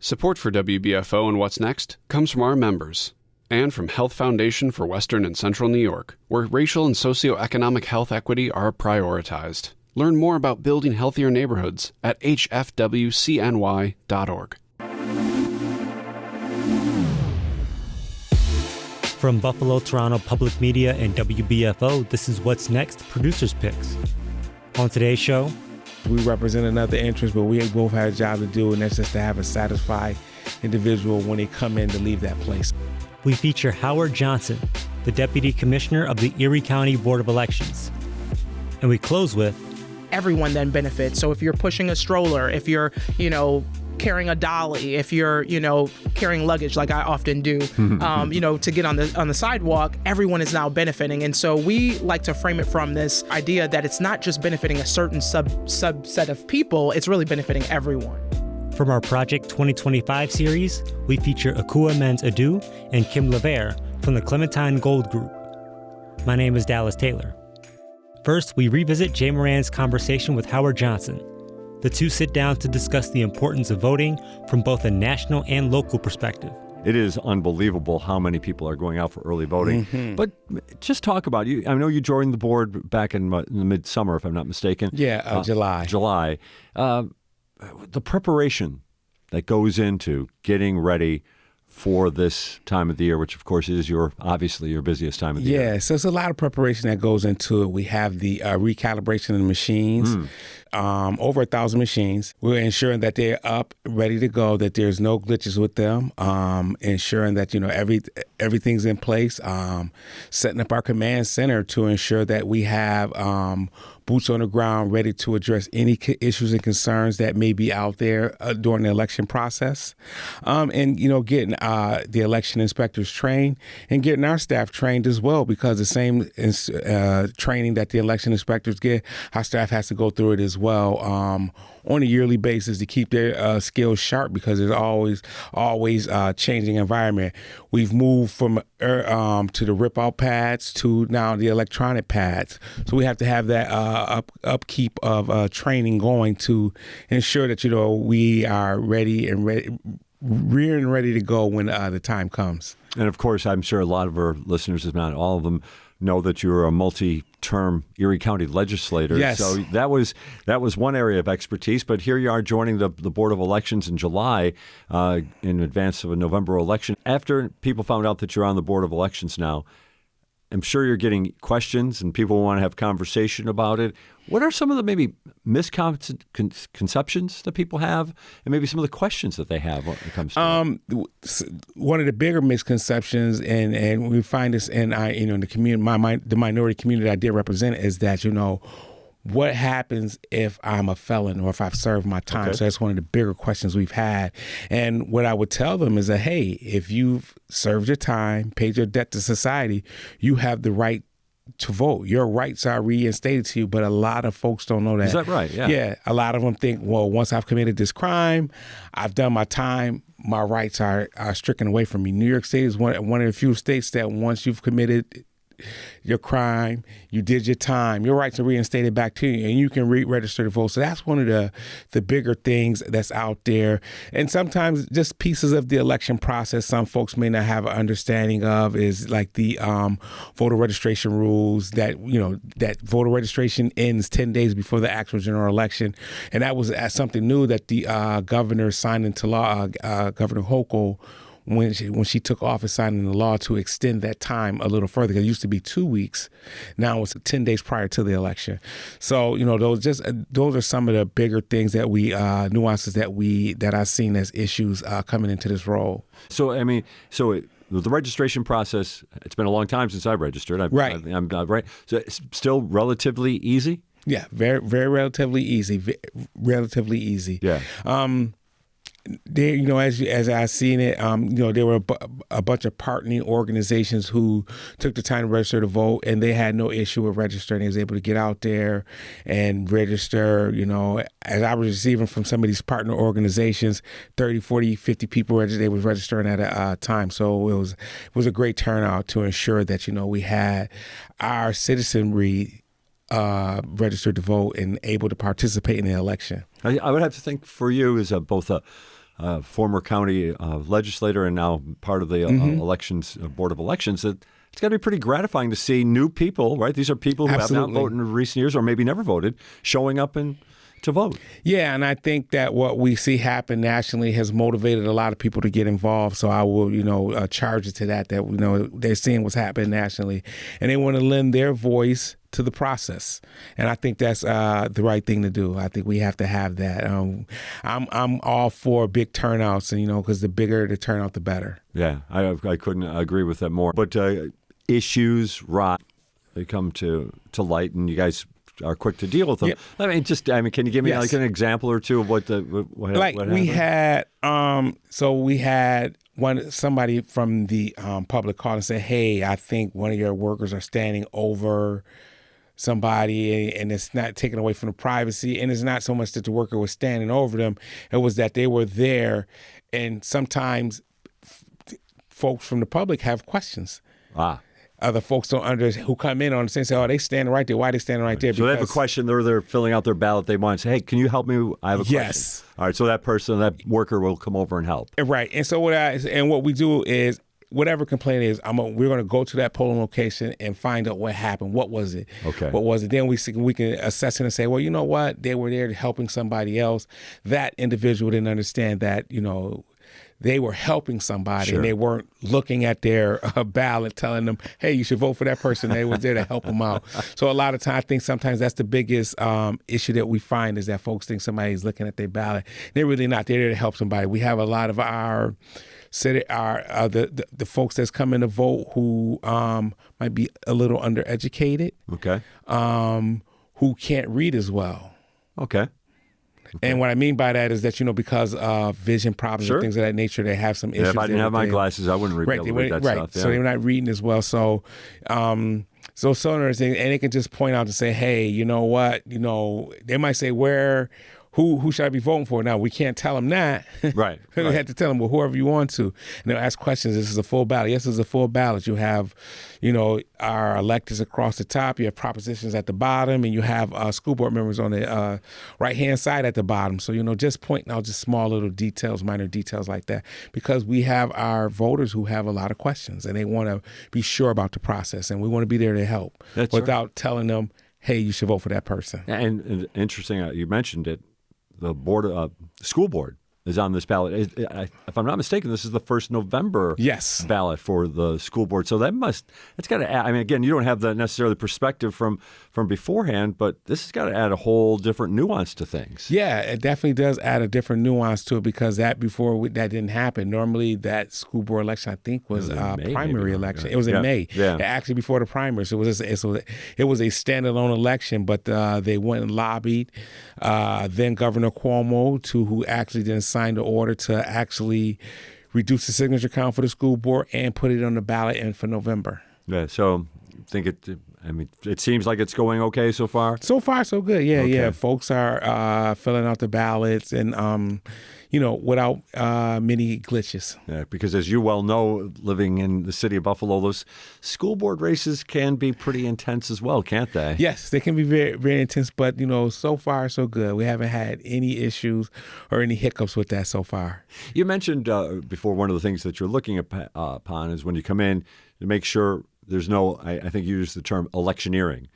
Support for WBFO and What's Next comes from our members and from Health Foundation for Western and Central New York, where racial and socioeconomic health equity are prioritized. Learn more about building healthier neighborhoods at hfwcny.org. From Buffalo, Toronto Public Media, and WBFO, this is What's Next, Producers Picks. On today's show, we represent another interest, but we both have a job to do, and that's just to have a satisfied individual when they come in to leave that place. We feature Howard Johnson, the Deputy Commissioner of the Erie County Board of Elections. And we close with... Everyone then benefits. So if you're pushing a stroller, if you're, carrying a dolly, if you're, carrying luggage like I often do, to get on the sidewalk, everyone is now benefiting. And so we like to frame it from this idea that it's not just benefiting a certain subset of people, it's really benefiting everyone. From our Project 2025 series, we feature Ekua Mends-Aidoo and Kim LaVare from the Clementine Gold Group. My name is Dallas Taylor. First, we revisit Jay Moran's conversation with Howard Johnson. The two sit down to discuss the importance of voting from both a national and local perspective. It is unbelievable how many people are going out for early voting. Mm-hmm. But just talk about you. I know you joined the board back in the midsummer, if I'm not mistaken. Yeah, July. The preparation that goes into getting ready for this time of the year, which of course is obviously your busiest time of the year. Yeah, so it's a lot of preparation that goes into it. We have the recalibration of the machines, over 1,000 machines. We're ensuring that they're up, ready to go, that there's no glitches with them, ensuring that everything's in place, setting up our command center to ensure that we have boots on the ground ready to address any issues and concerns that may be out there during the election process, and getting the election inspectors trained and getting our staff trained as well, because the same training that the election inspectors get, our staff has to go through it as well on a yearly basis to keep their skills sharp, because there's always changing environment. We've moved from to the rip-out pads to now the electronic pads, so we have to have that upkeep of training going to ensure that we are ready to go when the time comes. And of course, I'm sure a lot of our listeners, if not all of them, know that you're a multi-term Erie County legislator. Yes. So that was one area of expertise. But here you are joining the Board of Elections in July in advance of a November election. After people found out that you're on the Board of Elections now, I'm sure you're getting questions and people want to have conversation about it. What are some of the maybe misconceptions that people have, and maybe some of the questions that they have when it comes to one of the bigger misconceptions, and we find this in the community, the minority community I did represent, is that what happens if I'm a felon or if I've served my time? Okay. So that's one of the bigger questions we've had. And what I would tell them is that, hey, if you've served your time, paid your debt to society, you have the right to vote. Your rights are reinstated to you, but a lot of folks don't know that. Is that right? Yeah. Yeah. A lot of them think, well, once I've committed this crime, I've done my time, my rights are stricken away from me. New York State is one of the few states that once you've committed your crime, you did your time, your rights are reinstated back to you, and you can register to vote. So that's one of the bigger things that's out there. And sometimes just pieces of the election process some folks may not have an understanding of is like the voter registration rules, that that voter registration ends 10 days before the actual general election. And that was something new that the governor signed into law, Governor Hochul, when she took office, signing the law to extend that time a little further, because it used to be 2 weeks. Now it's 10 days prior to the election. So, those are some of the bigger things that nuances that I've seen as issues coming into this role. So, the registration process, it's been a long time since I registered. Right. I'm right. So it's still relatively easy? Yeah, very, very relatively easy. Relatively easy. Yeah. There, as I seen it, there were a bunch of partnering organizations who took the time to register to vote, and they had no issue with registering. They was able to get out there and register. As I was receiving from some of these partner organizations, 30, 40, 50 people registered. They was registering at a time. So it was a great turnout to ensure that we had our citizenry registered to vote and able to participate in the election. I would have to think for you as both a former county legislator and now part of the elections board of elections, that it's got to be pretty gratifying to see new people, right? These are people who have not voted in recent years or maybe never voted, showing up to vote. Yeah, and I think that what we see happen nationally has motivated a lot of people to get involved. So I will, charge it to that they're seeing what's happening nationally, and they want to lend their voice to the process. And I think that's the right thing to do. I think we have to have that. I'm all for big turnouts, and because the bigger the turnout, the better. Yeah, I couldn't agree with that more. But issues they come to light, and you guys are quick to deal with them. Yep. Can you give me Yes. an example or two of what happened? We had somebody from the public called and said, "Hey, I think one of your workers are standing over somebody, and it's not taken away from the privacy. And it's not so much that the worker was standing over them; it was that they were there. And sometimes folks from the public have questions. Other folks who come in on the scene say, "Oh, they standing right there. Why are they standing right there?" So they have a question. They're filling out their ballot. They want to say, "Hey, can you help me? I have a question." Yes. All right. So that worker will come over and help. Right. And so what we do is, whatever complaint is, we're going to go to that polling location and find out what happened. What was it? Okay. What was it? Then we can assess it and say, well, you know what? They were there helping somebody else. That individual didn't understand that, they were helping somebody. Sure. And they weren't looking at their ballot telling them, hey, you should vote for that person. They was there to help them out. So a lot of times, I think sometimes that's the biggest issue that we find, is that folks think somebody's looking at their ballot. They're really not. They're there to help somebody. We have a lot of the folks that's coming to vote who might be a little undereducated. Okay. Who can't read as well. Okay. And what I mean by that is that, because of vision problems and things of that nature, they have some issues. Yeah, if I didn't have my glasses, I wouldn't be able to read that stuff. Yeah. So they're not reading as well. So, and they can just point out and say, hey, you know what? They might say, who should I be voting for? Now, we can't tell them that. Right. We have to tell them, well, whoever you want to. And they'll ask questions. This is a full ballot. Yes, this is a full ballot. You have, our electeds across the top. You have propositions at the bottom, and you have school board members on the right-hand side at the bottom. So, just pointing out just small little details, minor details like that, because we have our voters who have a lot of questions, and they want to be sure about the process, and we want to be there to help without telling them, hey, you should vote for that person. And interesting, you mentioned it. The school board is on this ballot. If I'm not mistaken, this is the first November ballot for the school board. So that's got to add. Again, you don't have the necessarily perspective from beforehand, but this has got to add a whole different nuance to things. Yeah, it definitely does add a different nuance to it, because that didn't happen. Normally, that school board election, I think, was a primary election. It was in May. Yeah. Actually, before the primary. So it was a standalone election, but they went and lobbied then Governor Cuomo, who actually didn't sign the order to actually reduce the signature count for the school board and put it on the ballot in for November. Yeah, so I think it seems like it's going okay so far. So far, so good. Yeah, okay. Yeah. Folks are filling out the ballots and, without many glitches. Yeah, because as you well know, living in the city of Buffalo, those school board races can be pretty intense as well, can't they? Yes, they can be very, very intense, but, so far, so good. We haven't had any issues or any hiccups with that so far. You mentioned before, one of the things that you're looking upon is when you come in to make sure there's no, I think you used the term electioneering.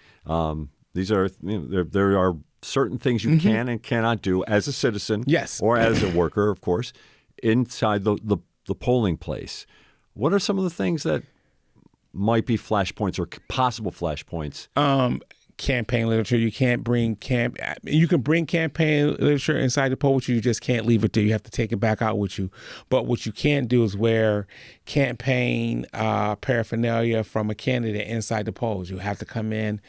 These are, there are certain things you can and cannot do as a citizen, or as a worker, of course, inside the polling place. What are some of the things that might be flashpoints or possible flashpoints? Campaign literature. You can't bring You can bring campaign literature inside the poll with you. You just can't leave it there. You have to take it back out with you. But what you can't do is wear campaign paraphernalia from a candidate inside the polls. You have to come in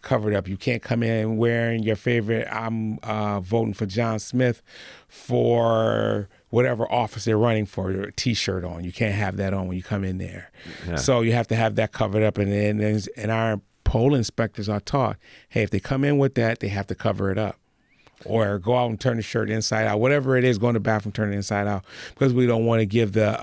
covered up. You can't come in wearing your favorite, I'm voting for John Smith for whatever office they're running for, your T-shirt on. You can't have that on when you come in there. Yeah. So you have to have that covered up. And our poll inspectors are taught, hey, if they come in with that, they have to cover it up. Or go out and turn the shirt inside out. Whatever it is, go in the bathroom, turn it inside out. Because we don't want to give that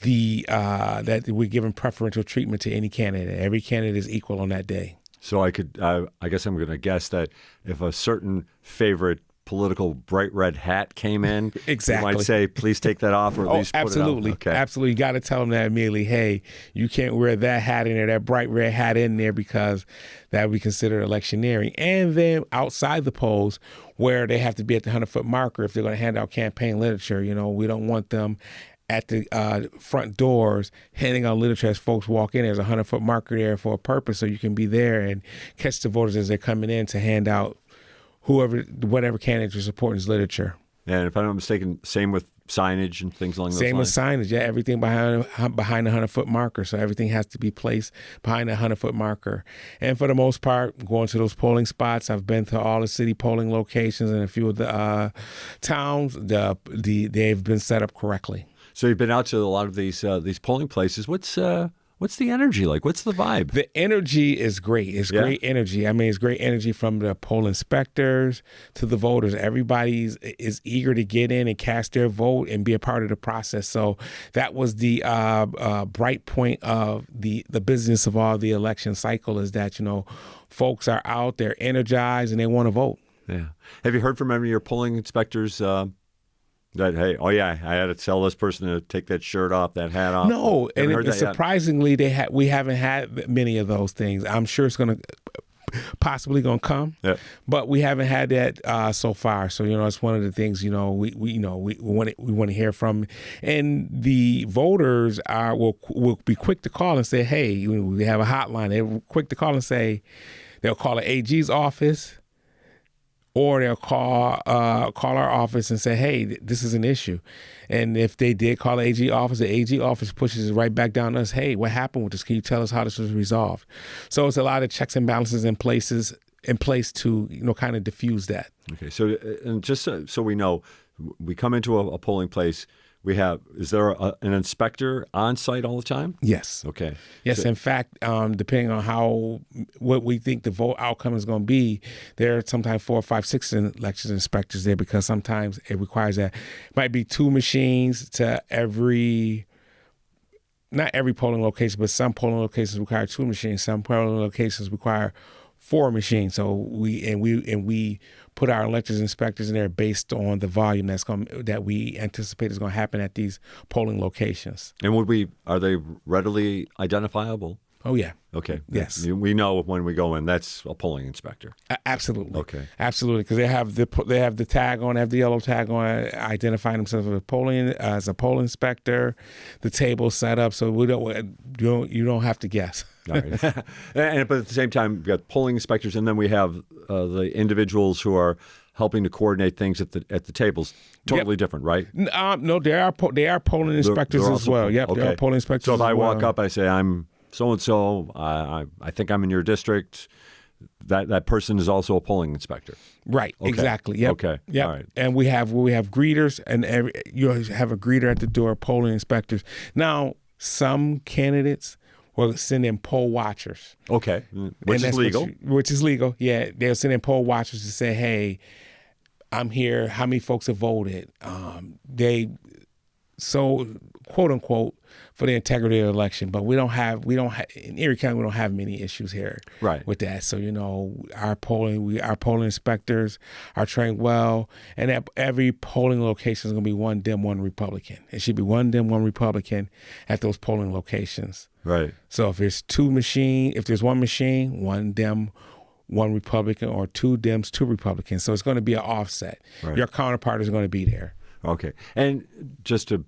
we're giving preferential treatment to any candidate. Every candidate is equal on that day. So I guess I'm going to guess that if a certain favorite political bright red hat came in, Exactly. you might say, please take that off or at least absolutely. put it out. Okay. Absolutely. You got to tell them that immediately. Hey, you can't wear that hat in there, that bright red hat in there, because that would be considered electioneering. And then outside the polls, where they have to be at the 100-foot marker if they're going to hand out campaign literature, we don't want them at the front doors handing out literature as folks walk in. There's a 100-foot marker there for a purpose, so you can be there and catch the voters as they're coming in to hand out whatever candidate you're supporting is literature. And if I'm not mistaken, same with signage and things along those lines? Same with signage, yeah. Everything behind the 100-foot marker. So everything has to be placed behind the 100-foot marker. And for the most part, going to those polling spots, I've been to all the city polling locations and a few of the towns. They've been set up correctly. So you've been out to a lot of these polling places. What's the energy like? What's the vibe? The energy is great. It's great energy. I mean, it's great energy from the poll inspectors to the voters. Everybody is eager to get in and cast their vote and be a part of the process. So that was the bright point of the business of all the election cycle, is that, folks are out, they're energized, and they want to vote. Yeah. Have you heard from any of your polling inspectors that, hey, I had to tell this person to take that shirt off, that hat off? No, and surprisingly, we haven't had many of those things. I'm sure it's possibly going to come, but we haven't had that so far. So it's one of the things we want to hear from, and the voters will be quick to call and say, hey, we have a hotline. They're quick to call and say they'll call the AG's office. Or they'll call our office and say, hey, this is an issue. And if they did call the AG office pushes it right back down to us. Hey, what happened with this? Can you tell us how this was resolved? So it's a lot of checks and balances in place to kind of diffuse that. Okay. So and just so we know, we come into a polling place. Is there an inspector on site all the time? Yes. Okay. Yes. In fact, depending on what we think the vote outcome is going to be, there are sometimes 4, 5, 6 election inspectors there, because sometimes it requires that. It might be 2 machines to not every polling location, but some polling locations require 2 machines. Some polling locations require 4 machines. So we put our elections inspectors in there based on the volume that we anticipate is going to happen at these polling locations. And are they readily identifiable? Oh, yeah. Okay. Yes. We know when we go in, that's a polling inspector. Absolutely. Okay. Absolutely, because they have the tag on, they have the yellow tag on, identifying themselves as a polling inspector. The table's set up, so you don't have to guess. All right. But at the same time, we've got polling inspectors, and then we have the individuals who are helping to coordinate things at the tables. Totally different, right? No, they are polling inspectors as well. Yep, okay. They are polling inspectors. So if I walk up, I say, I'm so-and-so, I think I'm in your district, that person is also a polling inspector. Right, okay. Exactly. Yep. Okay, yep. All right. And we have greeters, and you have a greeter at the door, polling inspectors. Now, some candidates will send in poll watchers. Okay, which is legal. Which is legal, yeah. They'll send in poll watchers to say, hey, I'm here, how many folks have voted? So, quote unquote, for the integrity of the election. But we don't have in Erie County, we don't have many issues here with that. So, our polling inspectors are trained well, and at every polling location is going to be one Dem, one Republican. It should be one Dem, one Republican at those polling locations. Right. So if there's one machine, one Dem, one Republican, or 2 Dems, 2 Republicans. So it's going to be an offset. Right. Your counterpart is going to be there. Okay. And just to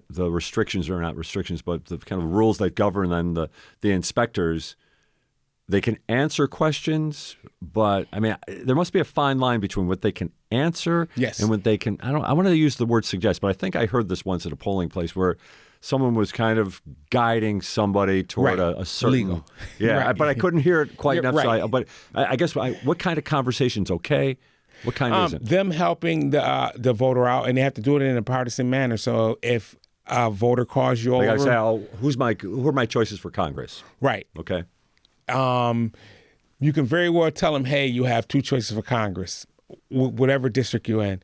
the restrictions are not restrictions, but the kind of rules that govern then the inspectors, they can answer questions, but I mean, there must be a fine line between what they can answer and what they can. I want to use the word suggest, but I think I heard this once at a polling place where someone was kind of guiding somebody toward a certain legal. Yeah, right. But I couldn't hear it quite enough. Right. So but I guess what kind of conversation's okay? What kind isn't? Them helping the voter out, and they have to do it in a partisan manner. So if a voter calls you over, I say, who are my choices for Congress? Right. Okay. You can very well tell them, hey, you have 2 choices for Congress, whatever district you're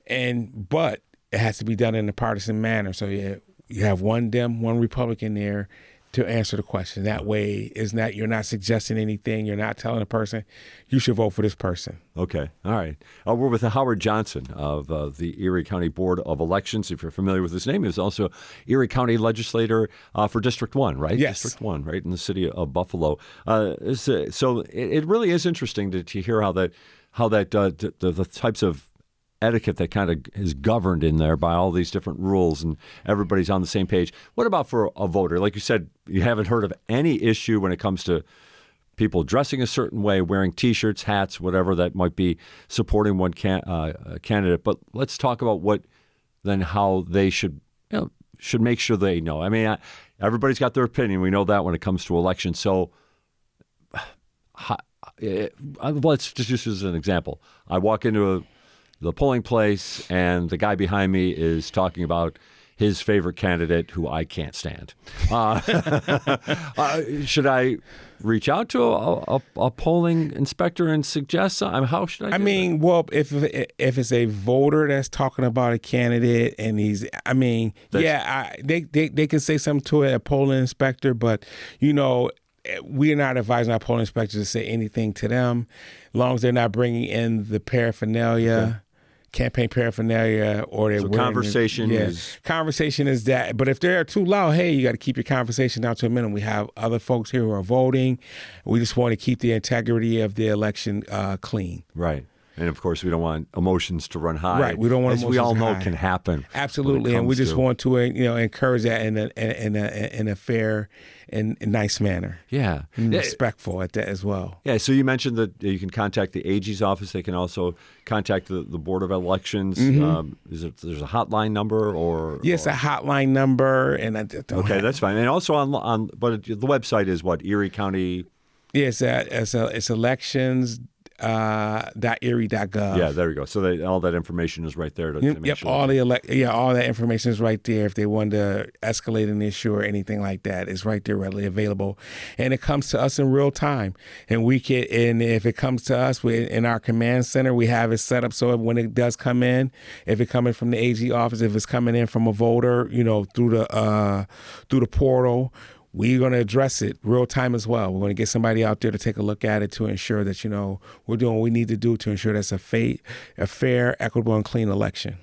in, but it has to be done in a partisan manner. So you have one Dem, one Republican there. to answer the question. That way, you're not suggesting anything. You're not telling a person, you should vote for this person. Okay. All right. We're with Howard Johnson of the Erie County Board of Elections. If you're familiar with his name, he's also Erie County legislator for District 1, right? Yes. District 1, right, in the city of Buffalo. So it really is interesting to hear how the types of etiquette that kind of is governed in there by all these different rules and everybody's on the same page. What about for a voter? Like you said, you haven't heard of any issue when it comes to people dressing a certain way, wearing T-shirts, hats, whatever that might be supporting one candidate. But let's talk about how they should make sure they know. I mean, everybody's got their opinion. We know that when it comes to elections. So let's just use as an example. I walk into the polling place, and the guy behind me is talking about his favorite candidate, who I can't stand. Should I reach out to a polling inspector and suggest something? How should I? Well, if it's a voter that's talking about a candidate, and they can say something to a polling inspector, but we're not advising our polling inspectors to say anything to them, as long as they're not bringing in the paraphernalia. Okay. Campaign paraphernalia, or they're conversation is that. But if they're too loud, hey, you got to keep your conversation down to a minimum. We have other folks here who are voting. We just want to keep the integrity of the election clean. Right. And of course, we don't want emotions to run high. Right. We don't want emotions, as we all know, can happen. Absolutely, and we just want to encourage that in a fair and nice manner. Yeah, and respectful at that as well. Yeah. So you mentioned that you can contact the AG's office. They can also contact the Board of Elections. Mm-hmm. There's a hotline number or? Yes, a hotline number, and I don't. Okay, that's fine. And also but the website is what? Erie County. Yes, it's elections. .erie.gov. Yeah, there we go. So all that information is right there to make sure. All that information is right there. If they want to escalate an issue or anything like that, it's right there, readily available, and it comes to us in real time. And if it comes to us, in our command center, we have it set up so when it does come in, if it's coming from the AG office, if it's coming in from a voter, through the portal, we're going to address it real time as well. We're going to get somebody out there to take a look at it to ensure that, we're doing what we need to do to ensure that's a fair, equitable, and clean election.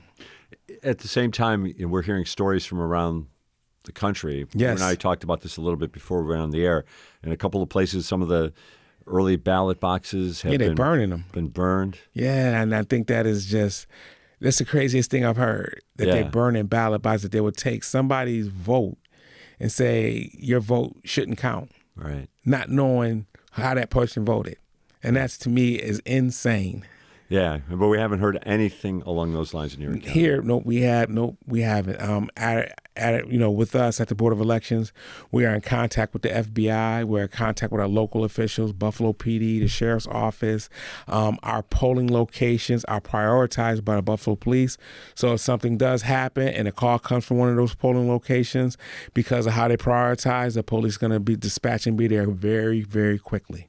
At the same time, we're hearing stories from around the country. Yes. You and I talked about this a little bit before we went on the air. In a couple of places, some of the early ballot boxes have they're burning them. Been burned. Yeah, and I think that's the craziest thing I've heard, that they're burning ballot boxes, that they would take somebody's vote and say your vote shouldn't count, right? Not knowing how that person voted, and that's, to me, is insane. Yeah, but we haven't heard anything along those lines in Erie County. Here, we haven't. With us at the Board of Elections, we are in contact with the FBI. We're in contact with our local officials, Buffalo PD, the Sheriff's Office. Our polling locations are prioritized by the Buffalo Police. So if something does happen and a call comes from one of those polling locations, because of how they prioritize, the police is going to be dispatched and be there very, very quickly.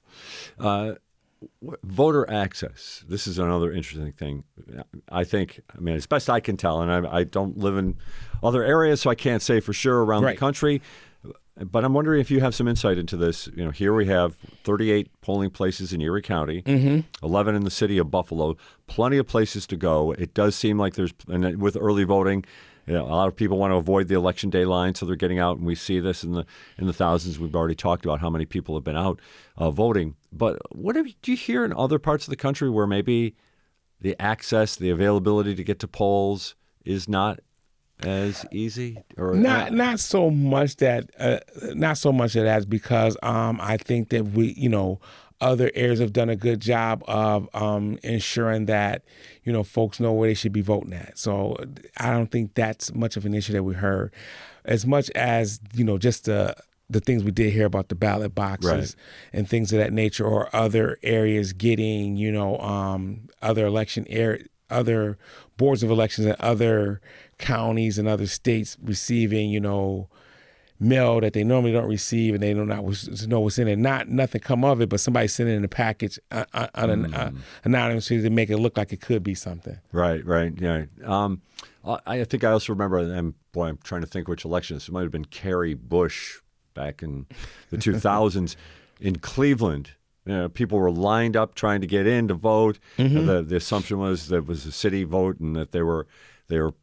Voter access. This is another interesting thing. I think, as best I can tell, and I don't live in other areas, so I can't say for sure around the country, but I'm wondering if you have some insight into this. Here we have 38 polling places in Erie County, 11 in the city of Buffalo, plenty of places to go. It does seem like and with early voting, a lot of people want to avoid the election day line, so they're getting out, and we see this in the thousands. We've already talked about how many people have been out voting. But do you hear in other parts of the country where maybe the access, the availability to get to polls is not as easy, or not so much that because I think that we other areas have done a good job of ensuring that folks know where they should be voting at. So I don't think that's much of an issue that we heard, as much as just the things we did hear about the ballot boxes and things of that nature, or other areas getting other boards of elections in other counties and other states receiving mail that they normally don't receive, and they don't know what's in it. Nothing come of it, but somebody sent it in a package anonymously to make it look like it could be something. Right. Yeah. I think I also remember, and boy, I'm trying to think which election. It might have been Kerry Bush back in the 2000s in Cleveland. People were lined up trying to get in to vote. The assumption was that it was a city vote and that they were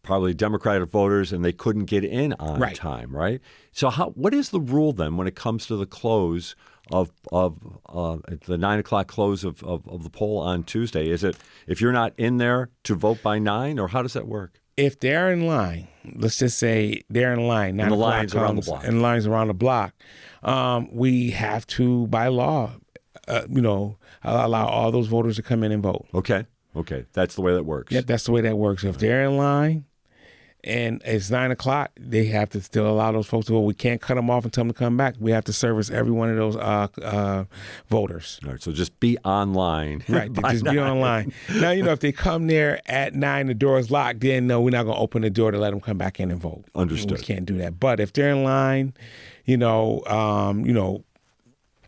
probably Democratic voters and they couldn't get in on time, right? So what is the rule then when it comes to the close of the 9 o'clock close of the poll on Tuesday? Is it if you're not in there to vote by 9, or how does that work? If they're in line, let's just say they're in line, 9 and the o'clock lines around the block, and lines around the block, we have to, by law, allow all those voters to come in and vote. Okay, that's the way that works. Yeah, that's the way that works. If they're in line and it's 9 o'clock, they have to still allow those folks to vote. We can't cut them off and tell them to come back. We have to service every one of those voters. All right, so just be online. Right, just be online. Now, if they come there at 9, the door is locked, then no, we're not going to open the door to let them come back in and vote. Understood. We can't do that. But if they're in line,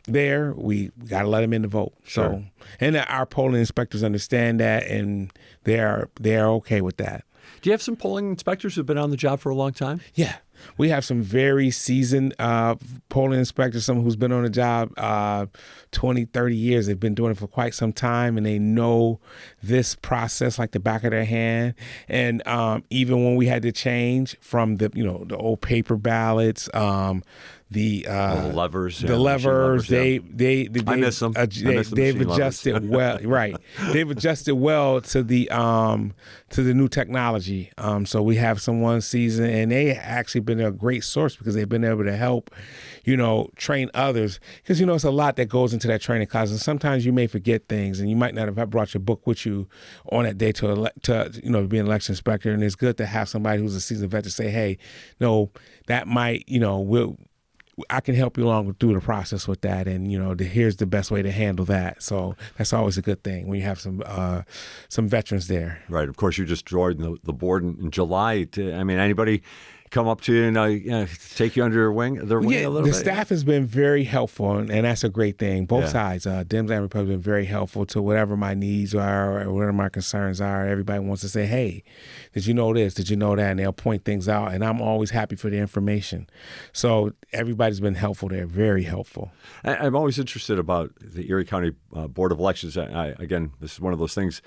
there, we got to let them in to vote. Sure. So, and our polling inspectors understand that, and they are okay with that. Do you have some polling inspectors who've been on the job for a long time? Yeah. We have some very seasoned polling inspectors, some who's been on the job 20, 30 years. They've been doing it for quite some time, and they know this process like the back of their hand. And even when we had to change from the old paper ballots, the levers, they I miss them. They've adjusted well, right? They've adjusted well to the new technology. So we have someone seasoned, and they actually been a great source because they've been able to help, train others. Because it's a lot that goes into that training class, and sometimes you may forget things, and you might not have brought your book with you on that day to be an election inspector. And it's good to have somebody who's a seasoned vet to say, hey, no, that might, I can help you along through the process with that, and here's the best way to handle that. So that's always a good thing when you have some veterans there. Right. Of course, you just joined the board in July. Anybody come up to you and take you under their wing a little bit? The staff has been very helpful, and that's a great thing. Both sides, Dems and Republicans, have been very helpful to whatever my needs are or whatever my concerns are. Everybody wants to say, hey, did you know this? Did you know that? And they'll point things out, and I'm always happy for the information. So everybody's been helpful there, very helpful. I'm always interested about the Erie County Board of Elections. Again, this is one of those things,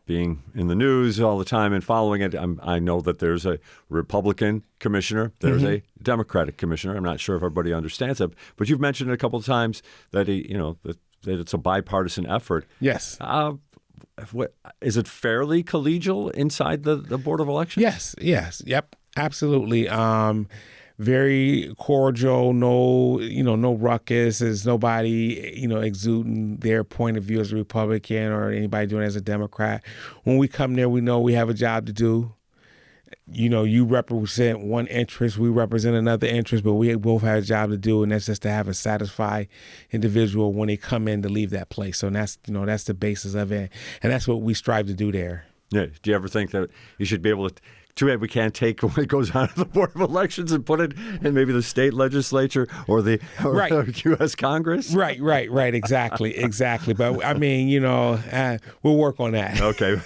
being in the news all the time and following it, I know that there's a Republican commissioner, there's a Democratic commissioner. I'm not sure if everybody understands that, but you've mentioned it a couple of times that that it's a bipartisan effort. Yes. Is it fairly collegial inside the Board of Elections? Yes. Yep. Absolutely. Very cordial, no ruckus. There's nobody, exuding their point of view as a Republican or anybody doing it as a Democrat. When we come there, we know we have a job to do. You represent one interest, we represent another interest, but we both have a job to do, and that's just to have a satisfied individual when they come in to leave that place. So that's the basis of it, and that's what we strive to do there. Yeah. Do you ever think that you should be able to? Too bad we can't take what goes on at the Board of Elections and put it in maybe the state legislature or the U.S. Congress. Right. Exactly. But we'll work on that. Okay,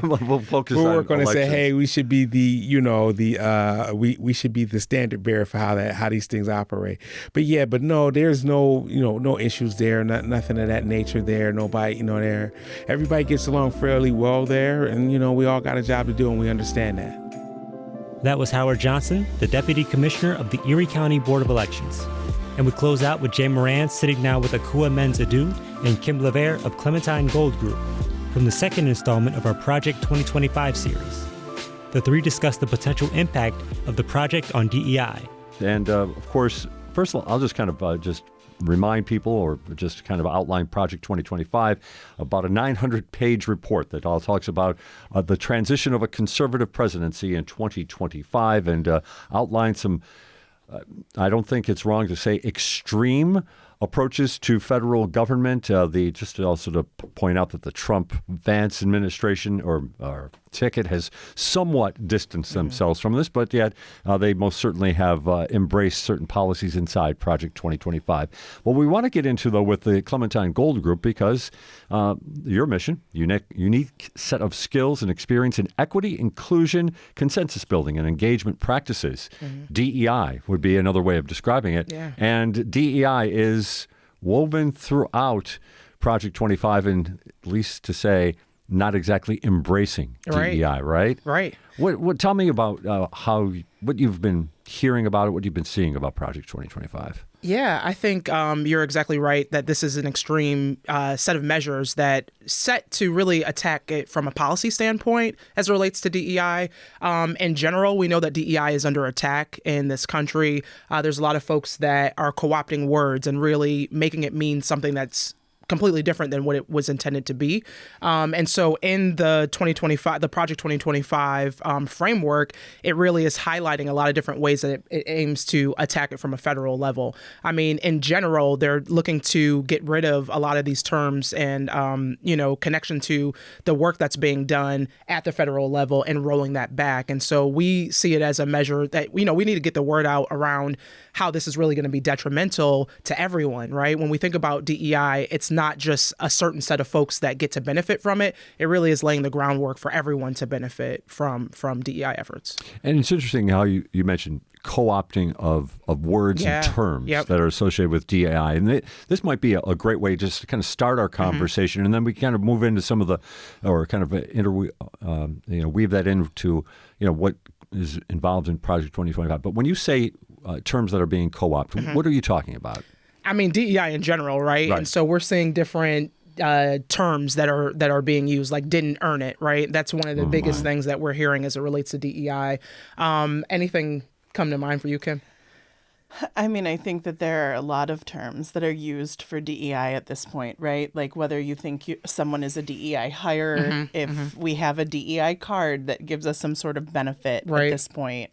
we'll focus. We'll on work on it. Say, hey, we should be we should be the standard bearer for how these things operate. But no, there's no issues there. Nothing of that nature there. Nobody there. Everybody gets along fairly well there, and we all got a job to do, and we understand that. That was Howard Johnson, the Deputy Commissioner of the Erie County Board of Elections. And we close out with Jay Moran sitting now with Ekua Mends-Aidoo and Kim LaVare of Clementine Gold Group from the second installment of our Project 2025 series. The three discuss the potential impact of the project on DEI. And of course, first of all, I'll just kind of just remind people or just kind of outline Project 2025, about a 900-page report that all talks about the transition of a conservative presidency in 2025 and outlines some, I don't think it's wrong to say, extreme approaches to federal government. Just also to point out that the Trump-Vance administration or ticket has somewhat distanced themselves from this, but yet they most certainly have embraced certain policies inside Project 2025. Well, we want to get into, though, with the Clementine Gold Group because your mission, unique set of skills and experience in equity, inclusion, consensus building, and engagement practices. DEI would be another way of describing it. Yeah. And DEI is woven throughout Project 25, and at least to say, not exactly embracing DEI, right? Right. What? Tell me about what you've been hearing about it, what you've been seeing about Project 2025. Yeah, I think you're exactly right that this is an extreme set of measures that set to really attack it from a policy standpoint as it relates to DEI. In general, we know that DEI is under attack in this country. There's a lot of folks that are co-opting words and really making it mean something that's completely different than what it was intended to be. And so in the Project 2025 framework, it really is highlighting a lot of different ways that it aims to attack it from a federal level. I mean, in general, they're looking to get rid of a lot of these terms and, connection to the work that's being done at the federal level and rolling that back. And so we see it as a measure that, we need to get the word out around how this is really going to be detrimental to everyone, right? When we think about DEI, it's not just a certain set of folks that get to benefit from it. It really is laying the groundwork for everyone to benefit from DEI efforts. And it's interesting how you mentioned co-opting of words and terms that are associated with DEI. And this might be a great way just to kind of start our conversation, and then we kind of move into some of the, or kind of weave that into, what is involved in Project 2025. But when you say terms that are being co-opted, what are you talking about? I mean, DEI in general, right? And so we're seeing different terms that are being used, like didn't earn it, right? That's one of the biggest things that we're hearing as it relates to DEI. Anything come to mind for you, Kim? I mean, I think that there are a lot of terms that are used for DEI at this point, right? Like whether you think someone is a DEI hire, if we have a DEI card that gives us some sort of benefit at this point.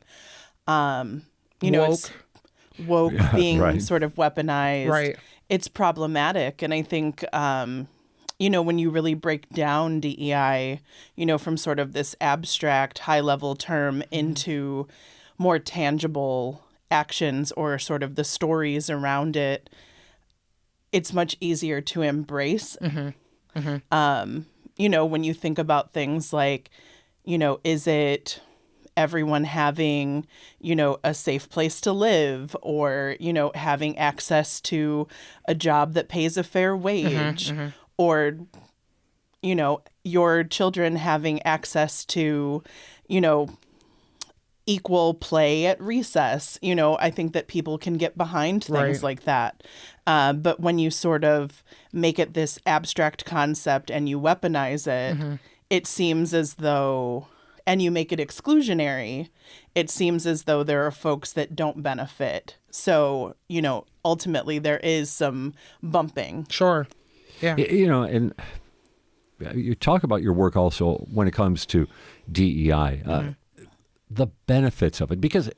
It's woke being sort of weaponized. Right. It's problematic. And I think, when you really break down DEI, from sort of this abstract high-level term into more tangible actions or sort of the stories around it, it's much easier to embrace. When you think about things like, is it everyone having, a safe place to live, or, having access to a job that pays a fair wage, or, your children having access to, equal play at recess. I think that people can get behind things like that. But when you sort of make it this abstract concept and you weaponize it, it seems as though, and you make it exclusionary, it seems as though there are folks that don't benefit. So, ultimately there is some bumping. Sure. Yeah. And you talk about your work also when it comes to DEI. The benefits of it, because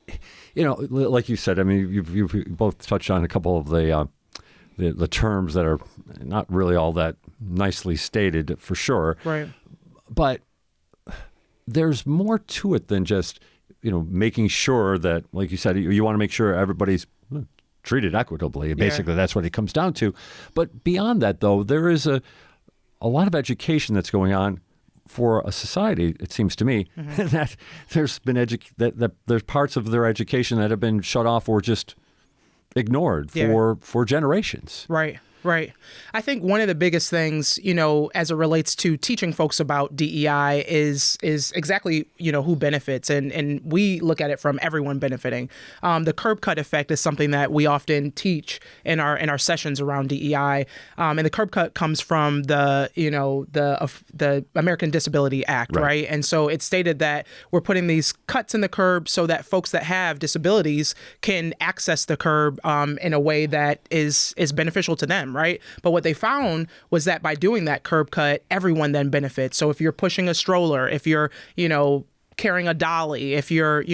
like you said, I mean, you've both touched on a couple of the terms that are not really all that nicely stated, for sure. Right. But there's more to it than just making sure that, like you said, you want to make sure everybody's treated equitably. Basically, that's what it comes down to. But beyond that, though, there is a lot of education that's going on for a society, it seems to me, that there's been that there's parts of their education that have been shut off or just ignored for generations. Right. Right. I think one of the biggest things, as it relates to teaching folks about DEI is exactly, who benefits. And we look at it from everyone benefiting. The curb cut effect is something that we often teach in our sessions around DEI. And the curb cut comes from the American Disability Act, right? And so it's stated that we're putting these cuts in the curb so that folks that have disabilities can access the curb in a way that is beneficial to them. Right. But what they found was that by doing that curb cut, everyone then benefits. So if you're pushing a stroller, if you're, carrying a dolly, if you're,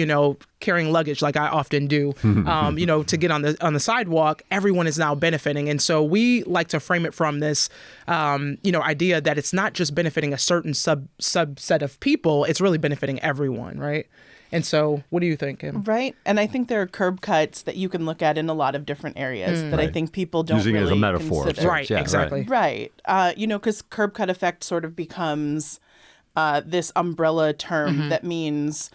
carrying luggage like I often do, to get on the sidewalk, everyone is now benefiting. And so we like to frame it from this, idea that it's not just benefiting a certain subset of people, it's really benefiting everyone, right? And so what do you think, Kim? Right. And I think there are curb cuts that you can look at in a lot of different areas that I think people don't Using really it as a metaphor. consider. Right, Yeah, exactly. Right. Because curb cut effect sort of becomes this umbrella term that means,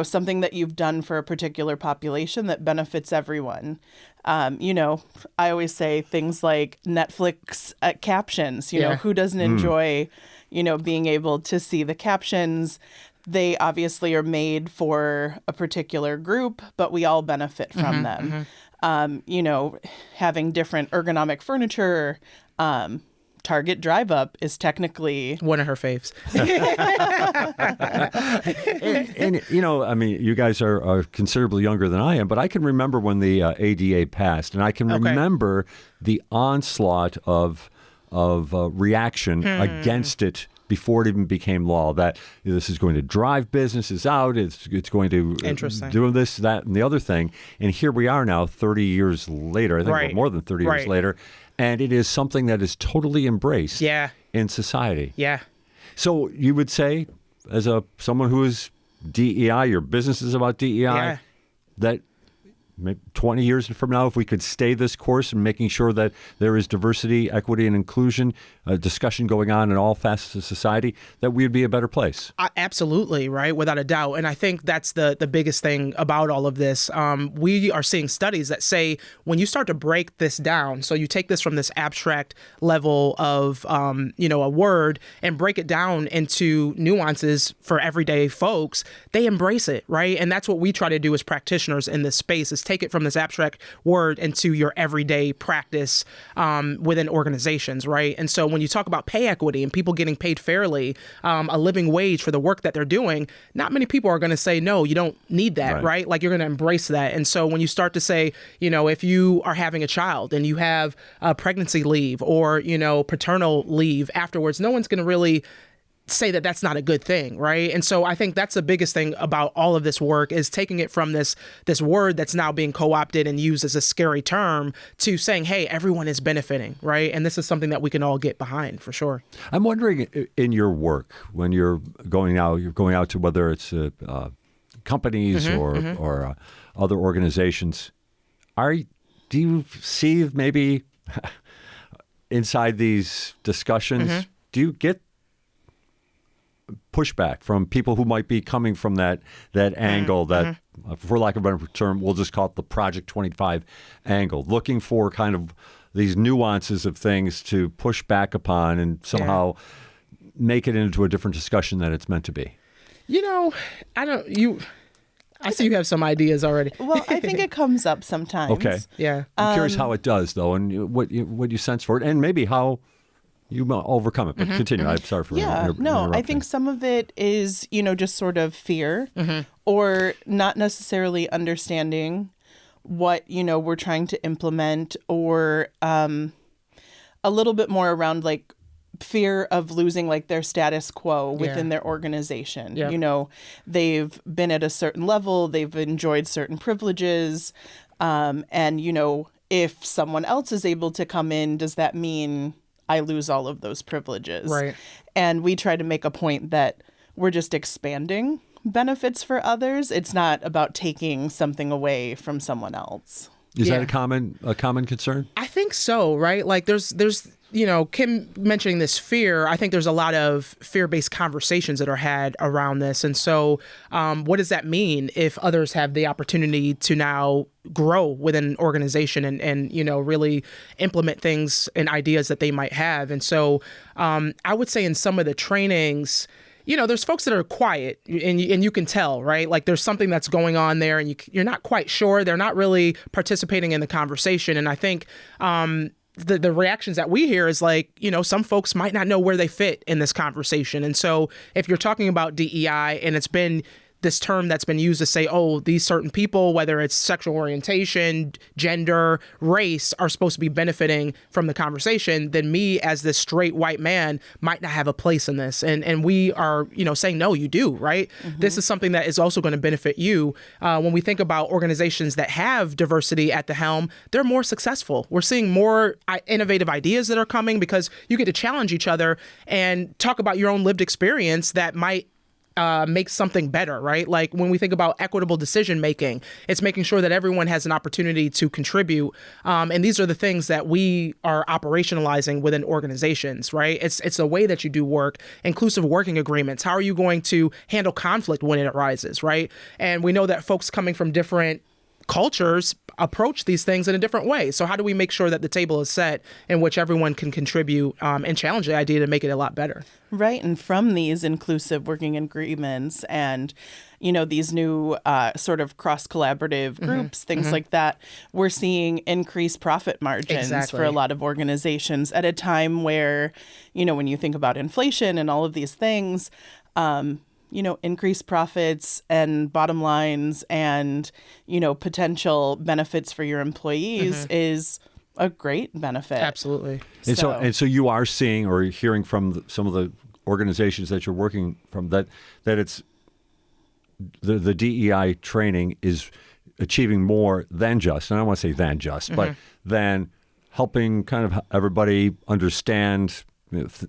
something that you've done for a particular population that benefits everyone. I always say things like Netflix captions, who doesn't enjoy, being able to see the captions. They obviously are made for a particular group, but we all benefit from them. Having different ergonomic furniture, Target Drive Up is technically one of her faves. and you guys are considerably younger than I am, but I can remember when the ADA passed, and I can remember the onslaught of reaction against it before it even became law, that this is going to drive businesses out, it's going to do this, that, and the other thing. And here we are now, 30 years later, I think we're more than 30 years later, and it is something that is totally embraced in society. Yeah. So you would say, as someone who is DEI, your business is about DEI, that maybe 20 years from now, if we could stay this course and making sure that there is diversity, equity, and inclusion, discussion going on in all facets of society, that we would be a better place. Absolutely, right? Without a doubt. And I think that's the biggest thing about all of this. We are seeing studies that say when you start to break this down, so you take this from this abstract level of, a word and break it down into nuances for everyday folks, they embrace it, right? And that's what we try to do as practitioners in this space, is take it from this abstract word into your everyday practice within organizations, right? And so when you talk about pay equity and people getting paid fairly, a living wage for the work that they're doing, not many people are going to say, no, you don't need that, right? Like, you're going to embrace that. And so when you start to say, if you are having a child and you have pregnancy leave or, paternal leave afterwards, no one's going to really say that that's not a good thing, right? And so I think that's the biggest thing about all of this work, is taking it from this word that's now being co-opted and used as a scary term to saying, hey, everyone is benefiting, right? And this is something that we can all get behind for sure. I'm wondering, in your work, when you're going out to, whether it's companies or other organizations, do you see maybe inside these discussions, do you get pushback from people who might be coming from that angle, that, for lack of a better term, we'll just call it the Project 25 angle, looking for kind of these nuances of things to push back upon and somehow make it into a different discussion that it's meant to be? I see you have some ideas already. Well, I think it comes up sometimes. Okay. Yeah. I'm curious how it does, though, and what you sense for it, and maybe how you overcome it. But continue. I'm sorry for interrupting. I think some of it is, just sort of fear or not necessarily understanding what, we're trying to implement, or a little bit more around like fear of losing like their status quo within their organization. Yeah. They've been at a certain level, they've enjoyed certain privileges, and if someone else is able to come in, does that mean I lose all of those privileges? Right. And we try to make a point that we're just expanding benefits for others. It's not about taking something away from someone else. Is that a common concern? I think so, right? Like there's Kim mentioning this fear. I think there's a lot of fear-based conversations that are had around this. And so what does that mean if others have the opportunity to now grow within an organization and really implement things and ideas that they might have? And so I would say in some of the trainings, there's folks that are quiet and you can tell, right? Like there's something that's going on there and you're not quite sure. They're not really participating in the conversation. And I think the reactions that we hear is like, some folks might not know where they fit in this conversation. And so if you're talking about DEI and it's been this term that's been used to say, oh, these certain people, whether it's sexual orientation, gender, race, are supposed to be benefiting from the conversation, then me as this straight white man might not have a place in this. And we are, saying, no, you do, right? This is something that is also going to benefit you. When we think about organizations that have diversity at the helm, they're more successful. We're seeing more innovative ideas that are coming because you get to challenge each other and talk about your own lived experience that might make something better, right? Like when we think about equitable decision making, it's making sure that everyone has an opportunity to contribute. And these are the things that we are operationalizing within organizations, right? It's a way that you do work, inclusive working agreements. How are you going to handle conflict when it arises, right? And we know that folks coming from different cultures approach these things in a different way. So how do we make sure that the table is set in which everyone can contribute and challenge the idea to make it a lot better? Right. And from these inclusive working agreements and, these new sort of cross-collaborative groups, things like that, we're seeing increased profit margins for a lot of organizations at a time where, when you think about inflation and all of these things, increased profits and bottom lines and, potential benefits for your employees is a great benefit. Absolutely. And so you are seeing or hearing from some of the organizations that you're working from that it's the DEI training is achieving more than just, and I don't want to say than just, but than helping kind of everybody understand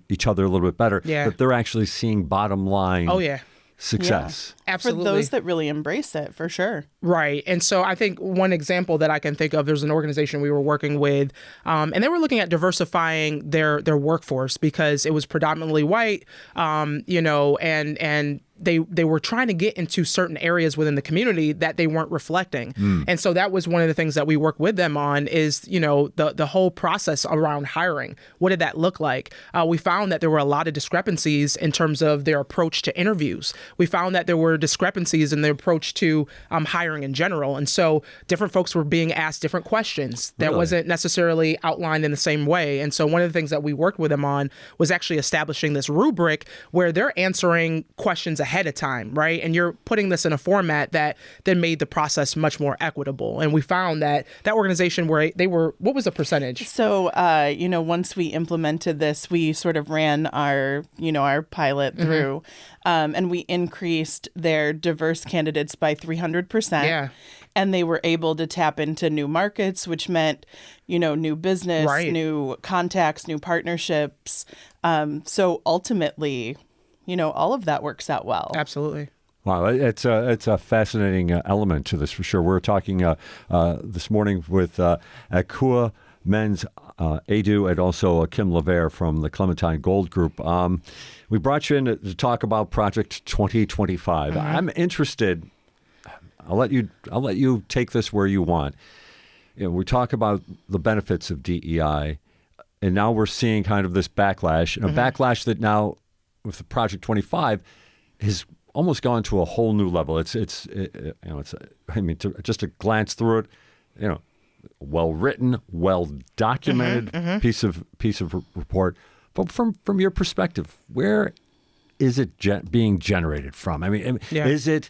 each other a little bit better. Yeah. That they're actually seeing bottom line. Oh, yeah. Success. Yeah. Absolutely. For those that really embrace it, for sure. Right. And so I think one example that I can think of, there's an organization we were working with, and they were looking at diversifying their workforce because it was predominantly white, and they were trying to get into certain areas within the community that they weren't reflecting. And so that was one of the things that we work with them on is, the whole process around hiring. What did that look like? We found that there were a lot of discrepancies in terms of their approach to interviews. We found that there were discrepancies in their approach to hiring in general. And so different folks were being asked different questions that wasn't necessarily outlined in the same way. And so one of the things that we worked with them on was actually establishing this rubric where they're answering questions ahead of time, right? And you're putting this in a format that then made the process much more equitable. And we found that organization where they were, what was the percentage? So, once we implemented this, we sort of ran our pilot through, and we increased their diverse candidates by 300%. Yeah. And they were able to tap into new markets, which meant, new business, new contacts, new partnerships. So ultimately, all of that works out well. Absolutely. Wow, it's a fascinating element to this for sure. We're talking this morning with Ekua, Mends-Aidoo, and also Kim LaVare from the Clementine Gold Group. We brought you in to talk about Project 2025. I'm interested. I'll let you take this where you want. We talk about the benefits of DEI, and now we're seeing kind of this backlash, and a backlash that now with the Project 25 has almost gone to a whole new level. Just to glance through it, well written, well documented piece of report. But from your perspective, where is it being generated from? Is it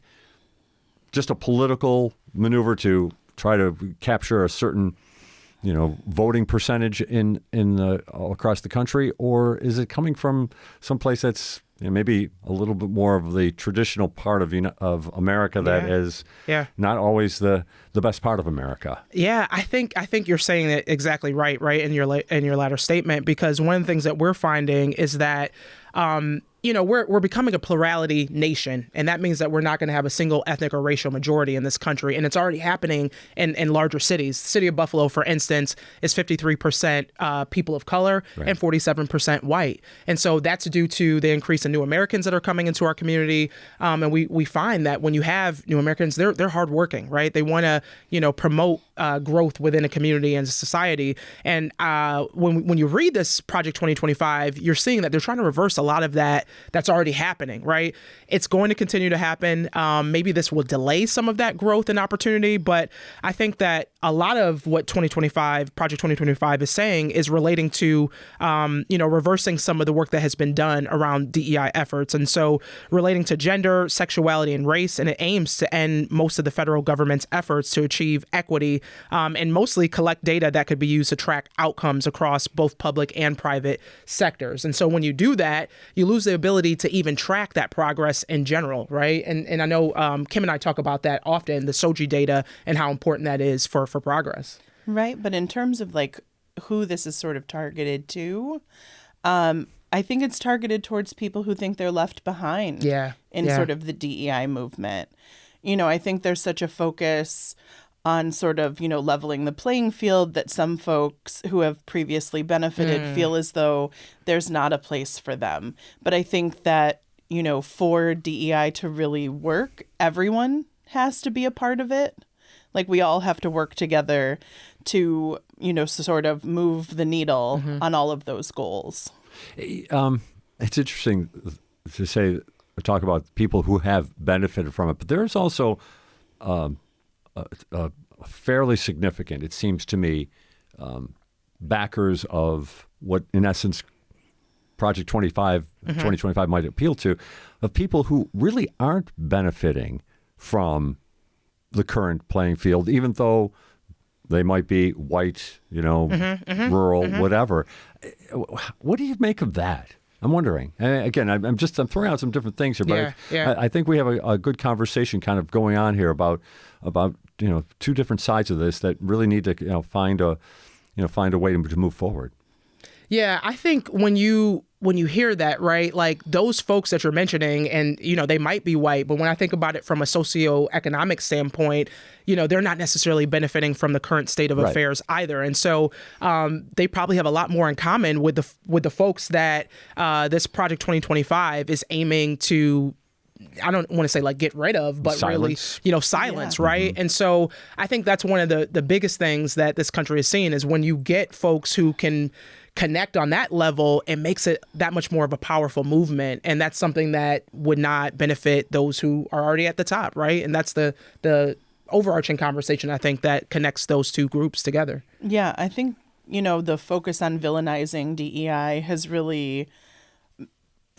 just a political maneuver to try to capture a certain, voting percentage in across the country, or is it coming from someplace that's maybe a little bit more of the traditional part of America that is not always the best part of America? Yeah, I think you're saying it exactly right in your latter statement, because one of the things that we're finding is that we're becoming a plurality nation, and that means that we're not going to have a single ethnic or racial majority in this country, and it's already happening in larger cities. The city of Buffalo, for instance, is 53% people of color and 47% white, and so that's due to the increase in new Americans that are coming into our community, and we find that when you have new Americans, they're hardworking, right? They want to promote growth within a community and society. And when you read this Project 2025, you're seeing that they're trying to reverse a lot of that's already happening, right? It's going to continue to happen. Maybe this will delay some of that growth and opportunity, but I think that a lot of what Project 2025 is saying is relating to, reversing some of the work that has been done around DEI efforts. And so relating to gender, sexuality, and race, and it aims to end most of the federal government's efforts to achieve equity and mostly collect data that could be used to track outcomes across both public and private sectors. And so when you do that, you lose the ability to even track that progress in general, right? And I know Kim and I talk about that often, the SOGI data and how important that is for progress. Right. But in terms of like who this is sort of targeted to, I think it's targeted towards people who think they're left behind in sort of the DEI movement. I think there's such a focus on sort of, leveling the playing field that some folks who have previously benefited feel as though there's not a place for them. But I think that, for DEI to really work, everyone has to be a part of it. Like we all have to work together to, sort of move the needle on all of those goals. It's interesting to talk about people who have benefited from it, but there's also a fairly significant, it seems to me, backers of what, in essence, Project 2025 might appeal to, of people who really aren't benefiting from the current playing field, even though they might be white, rural, whatever. What do you make of that? I'm wondering. Again, I'm throwing out some different things here, but I think we have a good conversation kind of going on here about two different sides of this that really need to find a way to move forward. Yeah, I think when you hear that, right, like those folks that you're mentioning, and, they might be white, but when I think about it from a socioeconomic standpoint, they're not necessarily benefiting from the current state of affairs either. And so they probably have a lot more in common with the folks that this Project 2025 is aiming to, I don't want to say like get rid of, but silence. Really, silence, right? And so I think that's one of the biggest things that this country is seeing is when you get folks who can connect on that level, it makes it that much more of a powerful movement. And that's something that would not benefit those who are already at the top, right? And that's the overarching conversation, I think, that connects those two groups together. Yeah, I think, the focus on villainizing DEI has really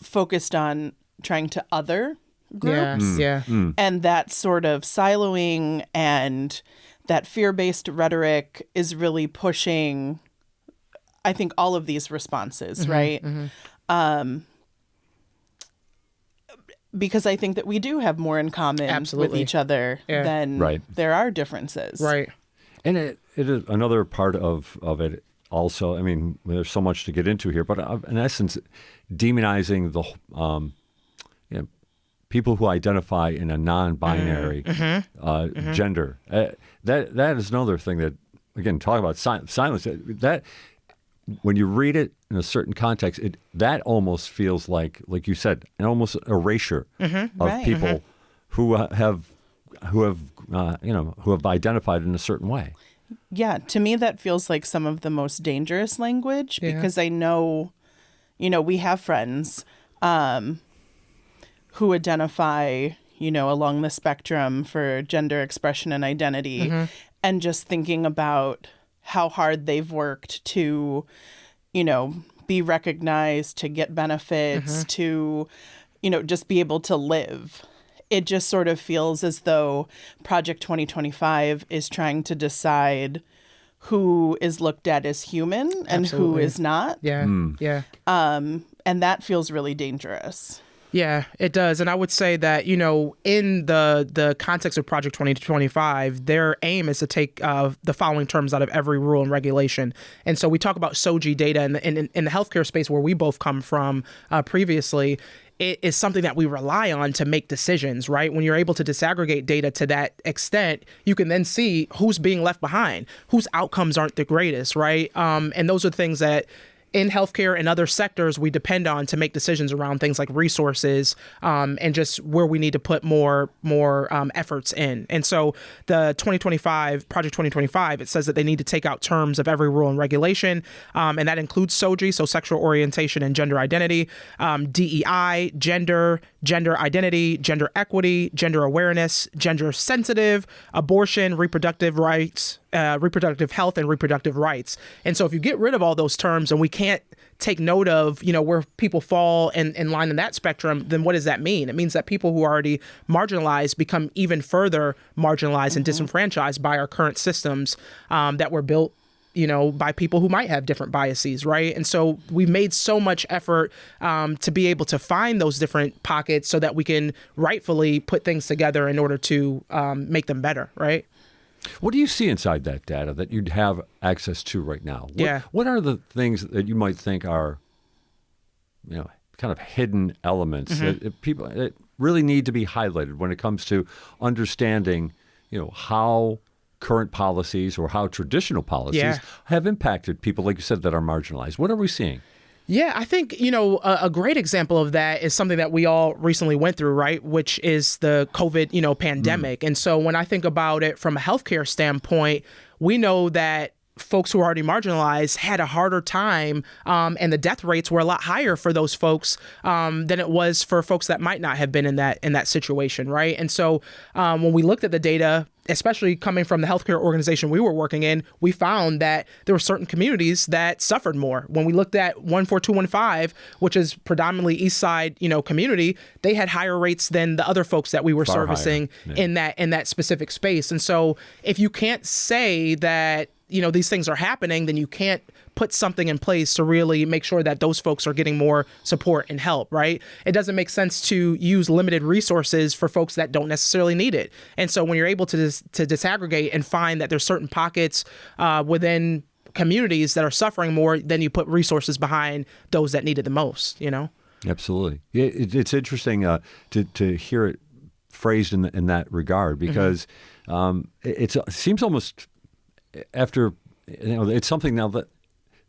focused on trying to other groups. And that sort of siloing and that fear-based rhetoric is really pushing, I think, all of these responses, right? Because I think that we do have more in common with each other than there are differences. Right. And it is another part of it also. I mean, there's so much to get into here, but in essence, demonizing the people who identify in a non-binary gender. That is another thing that, again, talk about silence. That when you read it in a certain context, that almost feels like you said, an almost erasure of people who have identified in a certain way. Yeah, to me that feels like some of the most dangerous language because I know, we have friends who identify, along the spectrum for gender expression and identity, and just thinking about how hard they've worked to, be recognized, to get benefits, to, just be able to live. It just sort of feels as though Project 2025 is trying to decide who is looked at as human and who is not. And that feels really dangerous. Yeah, it does. And I would say that, in the context of Project 2025, their aim is to take the following terms out of every rule and regulation. And so we talk about SOGI data in the healthcare space where we both come from previously. It is something that we rely on to make decisions, right? When you're able to disaggregate data to that extent, you can then see who's being left behind, whose outcomes aren't the greatest, right? And those are things that in healthcare and other sectors we depend on to make decisions around things like resources and just where we need to put more efforts in. And so the Project 2025, it says that they need to take out terms of every rule and regulation, and that includes SOGI, so sexual orientation and gender identity, DEI, gender identity, gender equity, gender awareness, gender sensitive, abortion, reproductive rights, reproductive health, and reproductive rights. And so if you get rid of all those terms and we can't take note of, where people fall in line in that spectrum, then what does that mean? It means that people who are already marginalized become even further marginalized and disenfranchised by our current systems that were built by people who might have different biases, right? And so we've made so much effort to be able to find those different pockets so that we can rightfully put things together in order to make them better, right? What do you see inside that data that you'd have access to right now? What are the things that you might think are, kind of hidden elements that really need to be highlighted when it comes to understanding, how current policies or how traditional policies have impacted people, like you said, that are marginalized? What are we seeing? Yeah, I think, a great example of that is something that we all recently went through, right? Which is the COVID, pandemic. And so when I think about it from a healthcare standpoint, we know that folks who are already marginalized had a harder time, and the death rates were a lot higher for those folks than it was for folks that might not have been in that situation, right? And so when we looked at the data, especially coming from the healthcare organization we were working in, we found that there were certain communities that suffered more. When we looked at 14215, which is predominantly East Side, community, they had higher rates than the other folks that we were servicing in that specific space. And so if you can't say that these things are happening, then you can't put something in place to really make sure that those folks are getting more support and help, right? It doesn't make sense to use limited resources for folks that don't necessarily need it. And so when you're able to disaggregate and find that there's certain pockets within communities that are suffering more, then you put resources behind those that need it the most, Absolutely. It's interesting to hear it phrased in that regard, because it seems almost after, it's something now that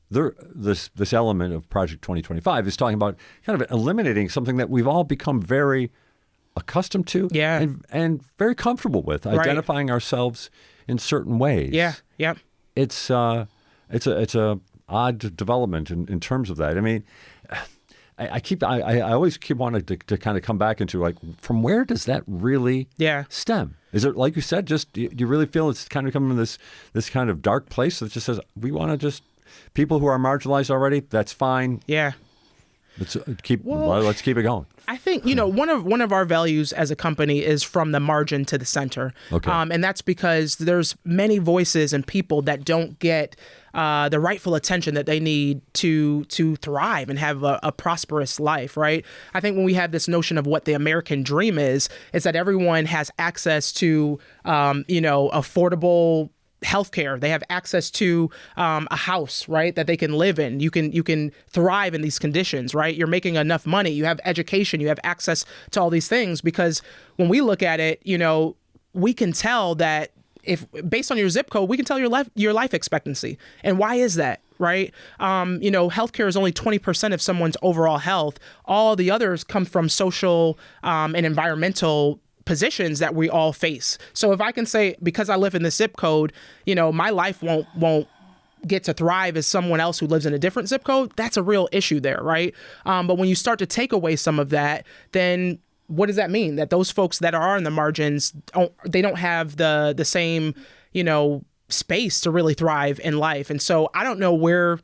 this element of Project 2025 is talking about kind of eliminating something that we've all become very accustomed to and very comfortable with, identifying ourselves in certain ways. Yeah. It's a odd development in terms of that. I mean, I always keep wanting to kind of come back into, like, from where does that really stem? Is it, like you said, just you really feel it's kind of coming from this kind of dark place that just says we want to just people who are marginalized already? That's fine. Yeah. Let's keep it going. I think, one of our values as a company is from the margin to the center. Okay. And that's because there's many voices and people that don't get the rightful attention that they need to thrive and have a prosperous life, right? I think when we have this notion of what the American dream is that everyone has access to, affordable healthcare. They have access to a house, right, that they can live in. You can thrive in these conditions, right? You're making enough money. You have education. You have access to all these things, because when we look at it, we can tell that if based on your zip code, we can tell your life expectancy. And why is that? Right? Healthcare is only 20% of someone's overall health. All the others come from social and environmental positions that we all face. So if I can say, because I live in this zip code, my life won't get to thrive as someone else who lives in a different zip code, that's a real issue there, right? But when you start to take away some of that, then what does that mean? That those folks that are on the margins, they don't have the same, space to really thrive in life. And so I don't know where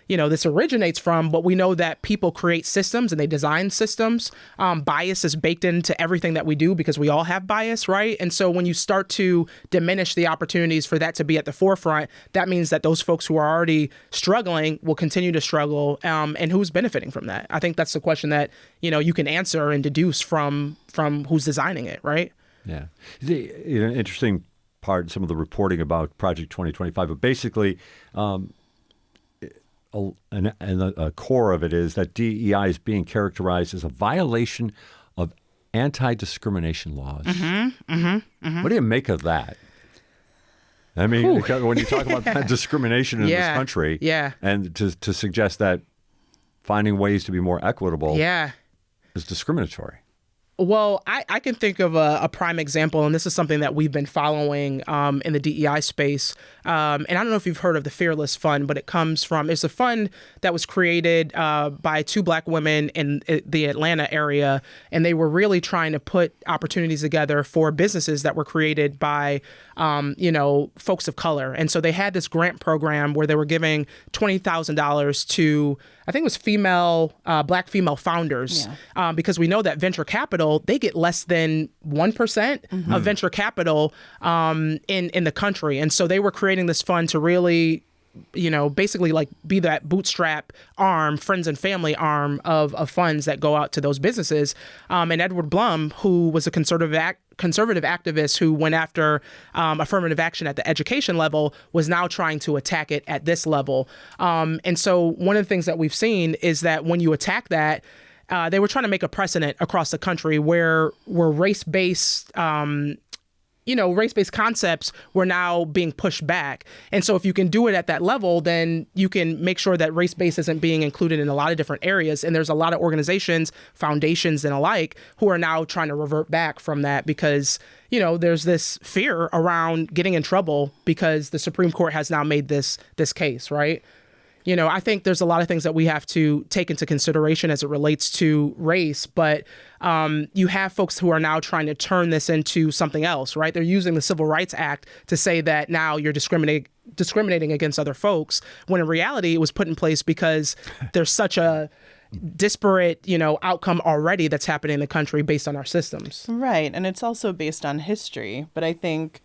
this originates from, but we know that people create systems and they design systems. Bias is baked into everything that we do because we all have bias, right? And so when you start to diminish the opportunities for that to be at the forefront, that means that those folks who are already struggling will continue to struggle. And who's benefiting from that? I think that's the question that, you can answer and deduce from who's designing it, right? Yeah. Interesting part, some of the reporting about Project 2025, but basically, and the core of it is that DEI is being characterized as a violation of anti-discrimination laws. What do you make of that? I mean, when you talk about discrimination in this country, and to suggest that finding ways to be more equitable is discriminatory. Well, I can think of a prime example, and this is something that we've been following in the DEI space. And I don't know if you've heard of the Fearless Fund, but it's a fund that was created by two Black women in the Atlanta area, and they were really trying to put opportunities together for businesses that were created by, folks of color. And so they had this grant program where they were giving $20,000 to, I think it was Black female founders, because we know that venture capital, they get less than 1% of venture capital in the country. And so they were creating this fund to really, basically like be that bootstrap arm, friends and family arm of funds that go out to those businesses. And Edward Blum, who was a conservative activist who went after affirmative action at the education level, was now trying to attack it at this level. And so one of the things that we've seen is that when you attack that, they were trying to make a precedent across the country where race-based concepts were now being pushed back. And so if you can do it at that level, then you can make sure that race-based isn't being included in a lot of different areas. And there's a lot of organizations, foundations and alike, who are now trying to revert back from that because, there's this fear around getting in trouble because the Supreme Court has now made this case, right? I think there's a lot of things that we have to take into consideration as it relates to race, but you have folks who are now trying to turn this into something else, right? They're using the Civil Rights Act to say that now you're discriminating against other folks, when in reality it was put in place because there's such a disparate, outcome already that's happening in the country based on our systems. Right, and it's also based on history, but I think,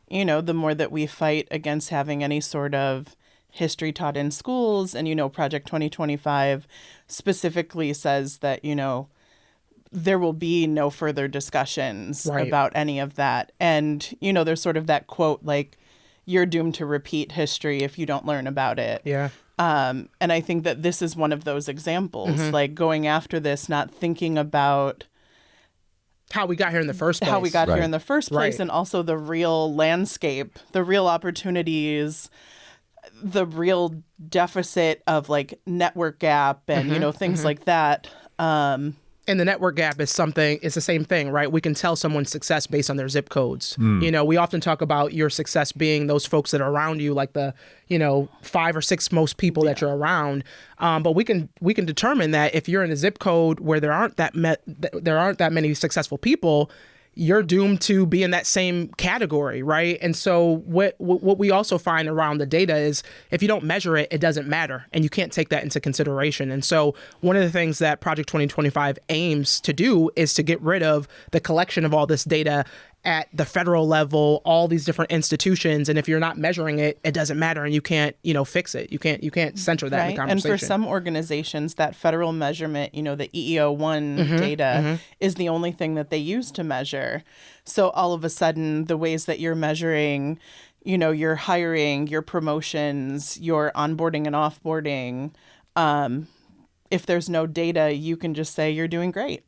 the more that we fight against having any sort of history taught in schools, and Project 2025 specifically says that there will be no further discussions about any of that, and there's sort of that quote like, you're doomed to repeat history if you don't learn about it. And I think that this is one of those examples, like going after this, not thinking about how we got here in the first place, and also the real landscape, the real opportunities, the real deficit of like network gap and, things like that. And the network gap is the same thing, right? We can tell someone's success based on their zip codes. We often talk about your success being those folks that are around you, like the, 5 or 6 most people that you're around. But we can determine that if you're in a zip code where there aren't that many successful people, you're doomed to be in that same category, right? And so what we also find around the data is if you don't measure it, it doesn't matter, and you can't take that into consideration. And so one of the things that Project 2025 aims to do is to get rid of the collection of all this data at the federal level, all these different institutions, and if you're not measuring it, it doesn't matter, and you can't, fix it. You can't center that in the conversation. And for some organizations, that federal measurement, the EEO-1 data is the only thing that they use to measure. So all of a sudden, the ways that you're measuring, your hiring, your promotions, your onboarding and offboarding, if there's no data, you can just say you're doing great.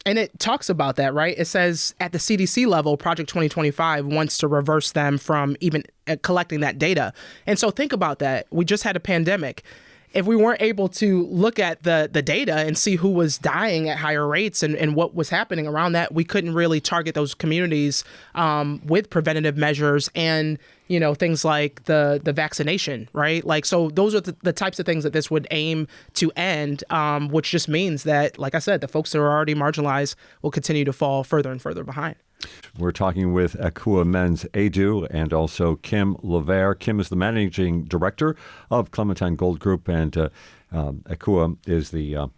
And it talks about that, right? It says at the CDC level, Project 2025 wants to reverse them from even collecting that data. And so think about that. We just had a pandemic. If we weren't able to look at the data and see who was dying at higher rates and what was happening around that, we couldn't really target those communities with preventative measures and, things like the vaccination, right? Like, so those are the types of things that this would aim to end, which just means that, like I said, the folks that are already marginalized will continue to fall further and further behind. We're talking with Ekua Mends-Aidoo and also Kim LaVare. Kim is the managing director of Clementine Gold Group, and Ekua is the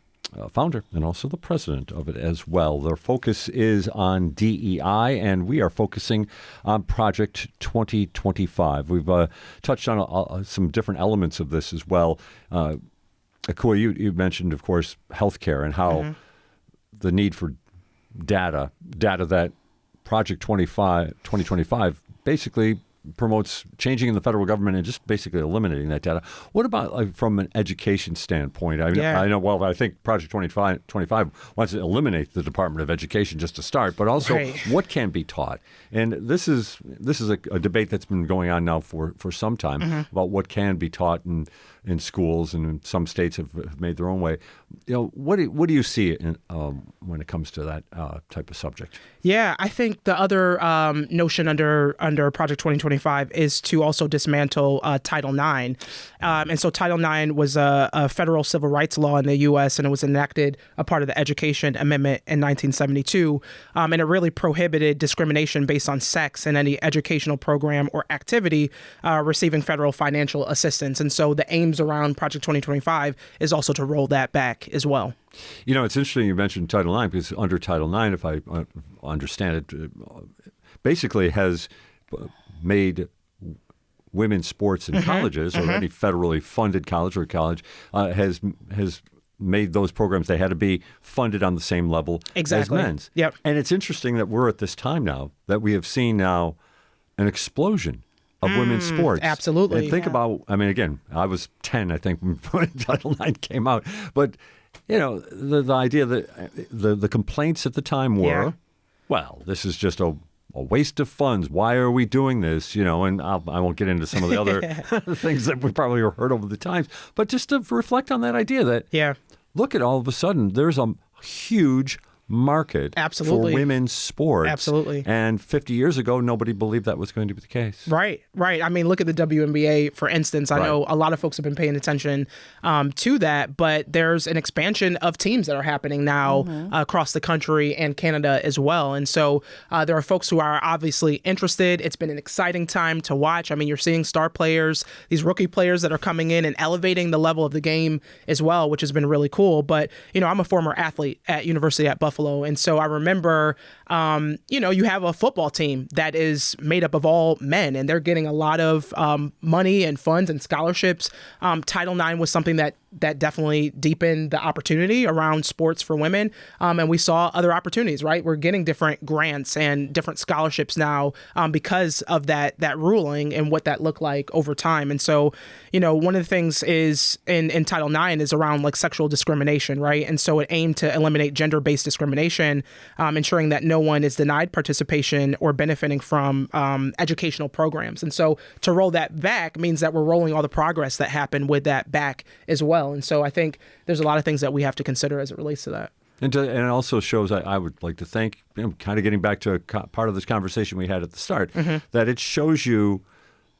founder and also the president of it as well. Their focus is on DEI, and we are focusing on Project 2025. We've touched on some different elements of this as well. Ekua, you mentioned, of course, healthcare and how the need for data that Project 2025 basically promotes changing in the federal government and just basically eliminating that data. What about from an education standpoint? I mean, I know. Well, I think Project 25 wants to eliminate the Department of Education just to start, but also what can be taught. And this is a debate that's been going on now for some time about what can be taught in schools, and some states have made their own way. What do you see when it comes to that type of subject? Yeah, I think the other notion under Project 2025 is to also dismantle Title IX. And so Title IX was a federal civil rights law in the U.S., and it was enacted a part of the Education Amendment in 1972. And it really prohibited discrimination based on sex in any educational program or activity receiving federal financial assistance. And so the aims around Project 2025 is also to roll that back as well. It's interesting you mentioned Title IX, because under Title IX, if I understand it, basically has made women's sports in colleges or any federally funded college has made those programs, they had to be funded on the same level as men's. Yep. And it's interesting that we're at this time now that we have seen now an explosion of women's sports. Absolutely. And think about, again, I was 10, I think, when Title IX came out. But, the idea that the complaints at the time were, well, this is just a waste of funds. Why are we doing this? And I won't get into some of the other things that we probably heard over the times. But just to reflect on that idea that, look at all of a sudden, there's a huge market for women's sports. Absolutely. And 50 years ago, nobody believed that was going to be the case. Right. I mean, look at the WNBA, for instance. I know a lot of folks have been paying attention to that, but there's an expansion of teams that are happening now across the country and Canada as well. And so there are folks who are obviously interested. It's been an exciting time to watch. I mean, you're seeing star players, these rookie players that are coming in and elevating the level of the game as well, which has been really cool. But, I'm a former athlete at University at Buffalo. And so I remember, you have a football team that is made up of all men, and they're getting a lot of money and funds and scholarships. Title IX was something that definitely deepened the opportunity around sports for women. And we saw other opportunities, right? We're getting different grants and different scholarships now because of that ruling and what that looked like over time. And so, one of the things is in Title IX is around like sexual discrimination, right? And so it aimed to eliminate gender-based discrimination, ensuring that no one is denied participation or benefiting from educational programs. And so to roll that back means that we're rolling all the progress that happened with that back as well. And so I think there's a lot of things that we have to consider as it relates to that. And it also shows, I would like to thank, kind of getting back to part of this conversation we had at the start, that it shows you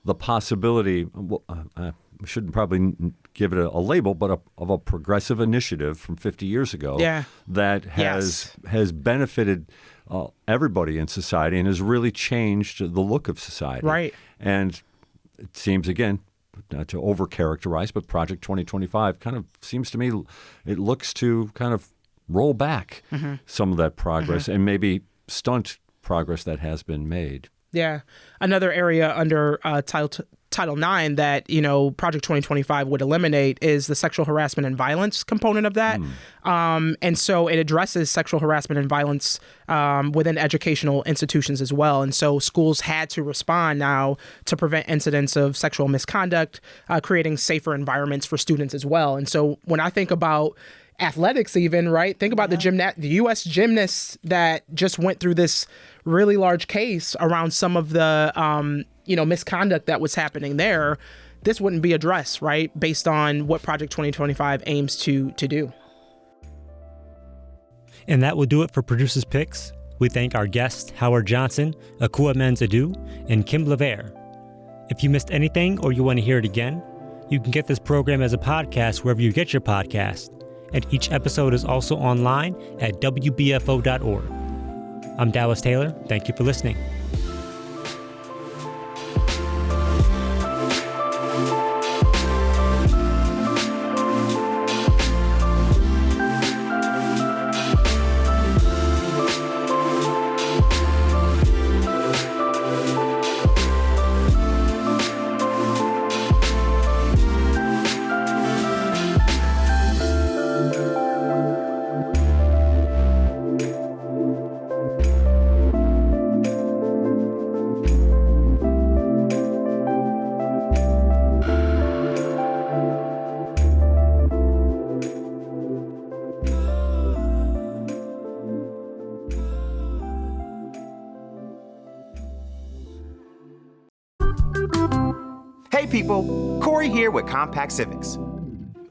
the possibility, we shouldn't probably give it a label, but of a progressive initiative from 50 years ago that has benefited everybody in society and has really changed the look of society. Right. And it seems, again, not to overcharacterize, but Project 2025 kind of seems to me, it looks to kind of roll back some of that progress and maybe stunt progress that has been made. Yeah. Another area under Title IX that, Project 2025 would eliminate is the sexual harassment and violence component of that. And so it addresses sexual harassment and violence within educational institutions as well. And so schools had to respond now to prevent incidents of sexual misconduct, creating safer environments for students as well. And so when I think about athletics even, right? Think about the U.S. gymnasts that just went through this really large case around some of the, misconduct that was happening there. This wouldn't be addressed, right? Based on what Project 2025 aims to do. And that will do it for Producers Picks. We thank our guests, Howard Johnson, Ekua Mends-Aidoo, and Kim LaVare. If you missed anything or you want to hear it again, you can get this program as a podcast wherever you get your podcast. And each episode is also online at WBFO.org. I'm Dallas Taylor. Thank you for listening. Hey people, Corey here with Compact Civics.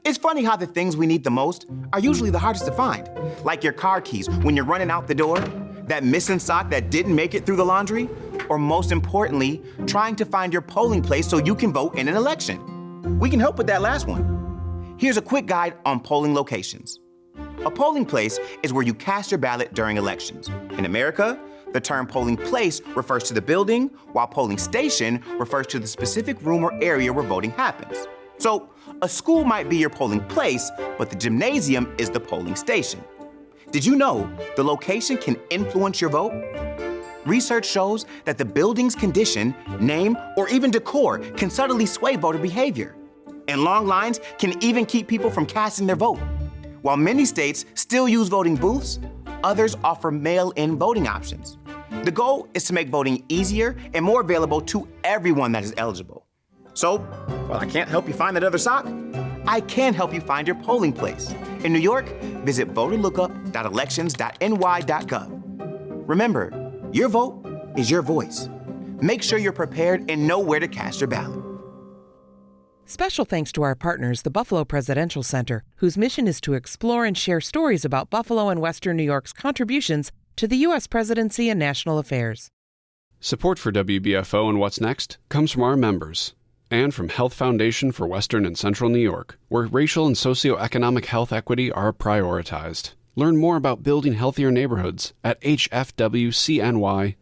It's funny how the things we need the most are usually the hardest to find, like your car keys when you're running out the door, that missing sock that didn't make it through the laundry, or most importantly, trying to find your polling place so you can vote in an election. We can help with that last one. Here's a quick guide on polling locations. A polling place is where you cast your ballot during elections. In America, the term polling place refers to the building, while polling station refers to the specific room or area where voting happens. So, a school might be your polling place, but the gymnasium is the polling station. Did you know the location can influence your vote? Research shows that the building's condition, name, or even decor can subtly sway voter behavior. And long lines can even keep people from casting their vote. While many states still use voting booths, others offer mail-in voting options. The goal is to make voting easier and more available to everyone that is eligible. So, while I can't help you find that other sock, I can help you find your polling place. In New York, visit voterlookup.elections.ny.gov. Remember, your vote is your voice. Make sure you're prepared and know where to cast your ballot. Special thanks to our partners, the Buffalo Presidential Center, whose mission is to explore and share stories about Buffalo and Western New York's contributions to the U.S. presidency and national affairs. Support for WBFO and What's Next comes from our members and from Health Foundation for Western and Central New York, where racial and socioeconomic health equity are prioritized. Learn more about building healthier neighborhoods at hfwcny.org.